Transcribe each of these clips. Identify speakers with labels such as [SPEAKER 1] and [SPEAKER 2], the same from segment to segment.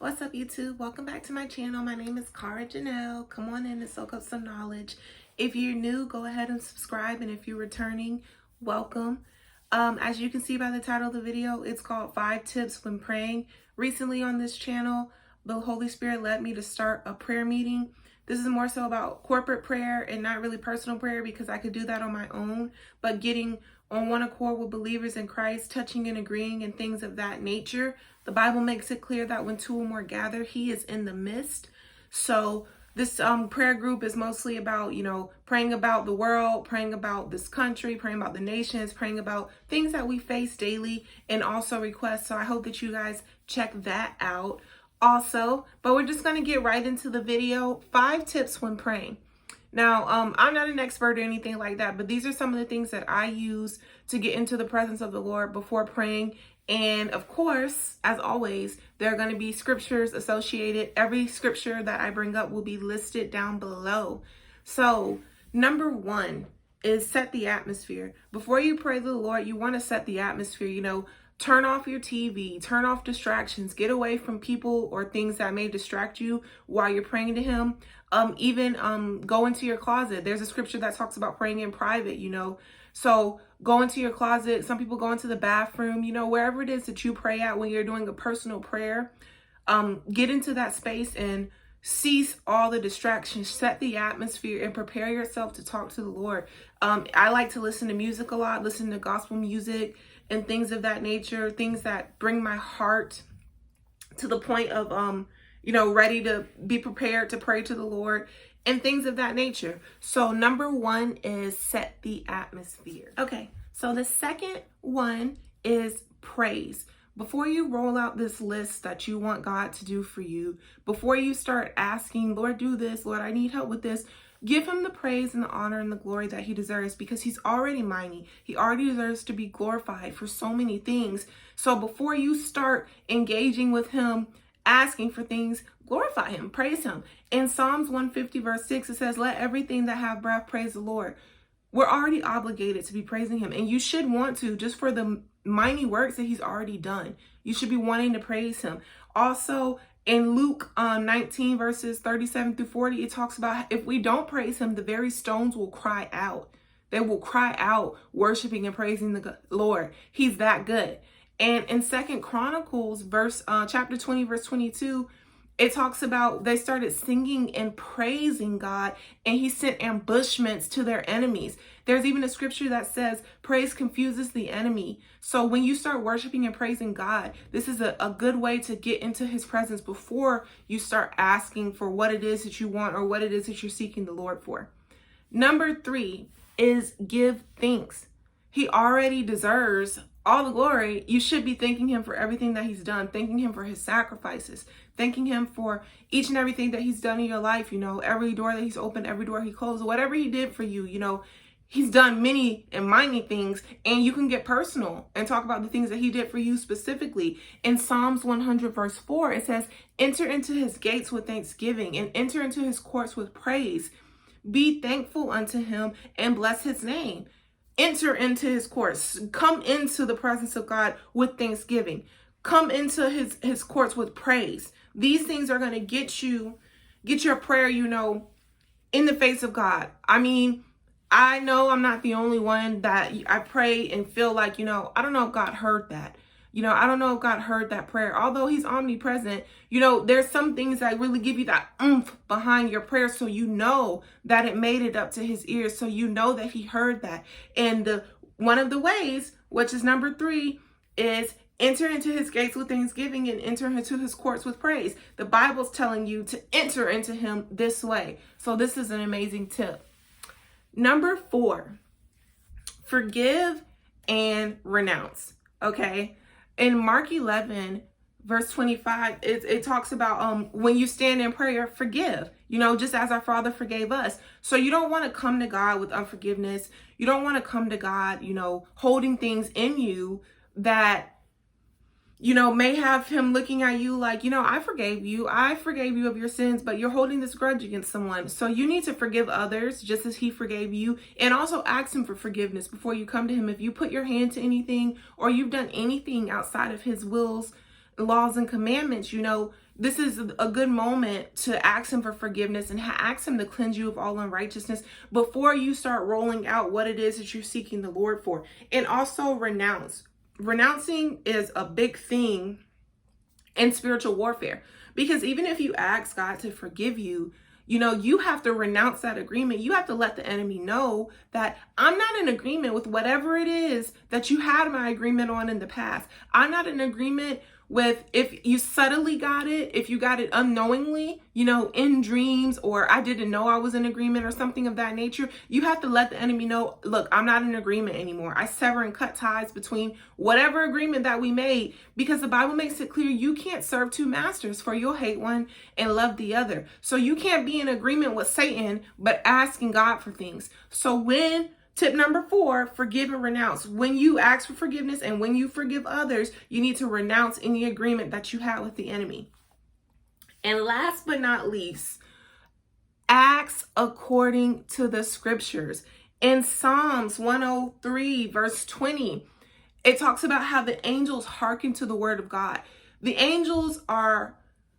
[SPEAKER 1] What's up, YouTube? Welcome back to my channel. My name is Janelle. Come on in and soak up some knowledge. If you're new, go ahead and subscribe, and if you're returning, welcome. As you can see by the title of the video, it's called 5 Tips When Praying. Recently on this channel, the Holy Spirit led me to start a prayer meeting. This is more so about corporate prayer and not really personal prayer, because I could do that on my own, but getting on one accord with believers in Christ, touching and agreeing and things of that nature. The Bible makes it clear that when 2 or more gather, he is in the midst. So this prayer group is mostly about, praying about the world, praying about this country, praying about the nations, praying about things that we face daily, and also requests. So I hope that you guys check that out also. But we're just going to get right into the video. 5 tips when praying. Now, I'm not an expert or anything like that, but these are some of the things that I use to get into the presence of the Lord before praying. And of course, as always, there are going to be scriptures associated. Every scripture that I bring up will be listed down below. So, number 1 is set the atmosphere. Before you pray to the Lord, you want to set the atmosphere. Turn off your TV, turn off distractions, get away from people or things that may distract you while you're praying to him. Even go into your closet. There's a scripture that talks about praying in private, So go into your closet. Some people go into the bathroom, wherever it is that you pray at when you're doing a personal prayer. Get into that space and cease all the distractions, set the atmosphere, and prepare yourself to talk to the Lord. I like to listen to music a lot, listen to gospel music and things of that nature, things that bring my heart to the point of, ready to be prepared to pray to the Lord and things of that nature. So number 1 is set the atmosphere. Okay, so the second one is praise. Before you roll out this list that you want God to do for you, before you start asking, Lord, do this, Lord, I need help with this, give him the praise and the honor and the glory that he deserves, because he's already mighty. He already deserves to be glorified for so many things. So before you start engaging with him, asking for things, glorify him, praise him. In Psalms 150 verse 6, it says, let everything that have breath praise the Lord. We're already obligated to be praising him, and you should want to, just for the mighty works that he's already done. You should be wanting to praise him. Also, in Luke 19 verses 37 through 40, it talks about if we don't praise him, the very stones will cry out. They will cry out, worshiping and praising the Lord. He's that good. And in 2 Chronicles chapter 20 verse 22, it talks about they started singing and praising God, and he sent ambushments to their enemies. There's even a scripture that says praise confuses the enemy. So when you start worshiping and praising God, this is a good way to get into his presence before you start asking for what it is that you want or what it is that you're seeking the Lord for. Number 3 is give thanks. He already deserves all the glory. You should be thanking him for everything that he's done, thanking him for his sacrifices, thanking him for each and everything that he's done in your life. Every door that he's opened, every door he closed, whatever he did for you, he's done many and mighty things. And you can get personal and talk about the things that he did for you specifically. In Psalms 100 verse 4, it says, enter into his gates with thanksgiving and enter into his courts with praise. Be thankful unto him and bless his name. Enter into his courts. Come into the presence of God with thanksgiving. Come into his courts with praise. These things are going to get your prayer, in the face of God. I mean, I know I'm not the only one that I pray and feel like, I don't know if God heard that. I don't know if God heard that prayer. Although he's omnipresent, there's some things that really give you that oomph behind your prayer, so you know that it made it up to his ears, so you know that he heard that. And one of the ways, which is number 3, is enter into his gates with thanksgiving and enter into his courts with praise. The Bible's telling you to enter into him this way. So this is an amazing tip. Number 4, forgive and renounce. Okay. In Mark 11, verse 25, it talks about when you stand in prayer, forgive, just as our Father forgave us. So you don't want to come to God with unforgiveness. You don't want to come to God, holding things in you that, may have him looking at you like, I forgave you of your sins, but you're holding this grudge against someone. So you need to forgive others just as he forgave you, and also ask him for forgiveness before you come to him. If you put your hand to anything or you've done anything outside of his wills, laws and commandments, this is a good moment to ask him for forgiveness and ask him to cleanse you of all unrighteousness before you start rolling out what it is that you're seeking the Lord for. And also renounce. Renouncing is a big thing in spiritual warfare, because even if you ask God to forgive you, you have to renounce that agreement. You have to let the enemy know that I'm not in agreement with whatever it is that you had my agreement on in the past. I'm not in agreement with if you subtly got it, if you got it unknowingly, in dreams, or I didn't know I was in agreement or something of that nature. You have to let the enemy know, look, I'm not in agreement anymore. I sever and cut ties between whatever agreement that we made, because the Bible makes it clear you can't serve two masters, for you'll hate one and love the other. So you can't be in agreement with Satan, but asking God for things. So tip number 4, forgive and renounce. When you ask for forgiveness and when you forgive others, you need to renounce any agreement that you had with the enemy. And last but not least, acts according to the scriptures. In Psalms 103, verse 20, it talks about how the angels hearken to the word of God. The angels are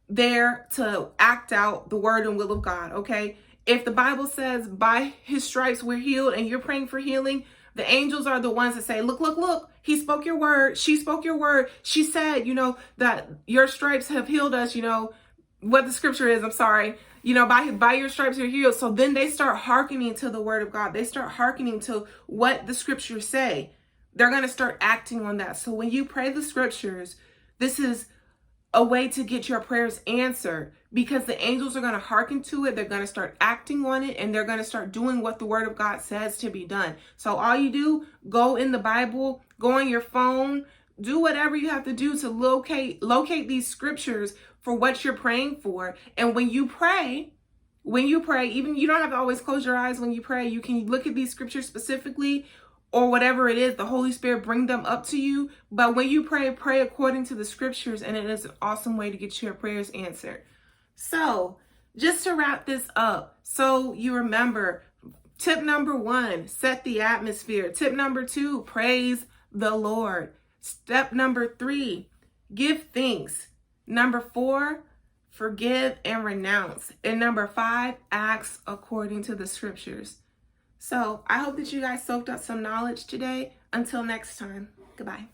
[SPEAKER 1] there to act out the word and will of God, okay? If the Bible says by his stripes we're healed and you're praying for healing, the angels are the ones that say, look, he spoke your word. She spoke your word. She said, that your stripes have healed us, what the scripture is, I'm sorry, by your stripes you're healed. So then they start hearkening to the word of God. They start hearkening to what the scriptures say. They're going to start acting on that. So when you pray the scriptures, this is a way to get your prayers answered, because the angels are going to hearken to it. They're going to start acting on it, and they're going to start doing what the word of God says to be done. So all you do, go in the Bible, go on your phone, do whatever you have to do to locate these scriptures for what you're praying for. And when you pray, even you don't have to always close your eyes when you pray. You can look at these scriptures specifically, or whatever it is, the Holy Spirit bring them up to you. But when you pray according to the scriptures, and it is an awesome way to get your prayers answered. So just to wrap this up, so you remember, tip number 1, set the atmosphere. Tip number 2, praise the Lord. Step number 3, give thanks. Number 4, forgive and renounce. And number 5, acts according to the scriptures. So I hope that you guys soaked up some knowledge today. Until next time, goodbye.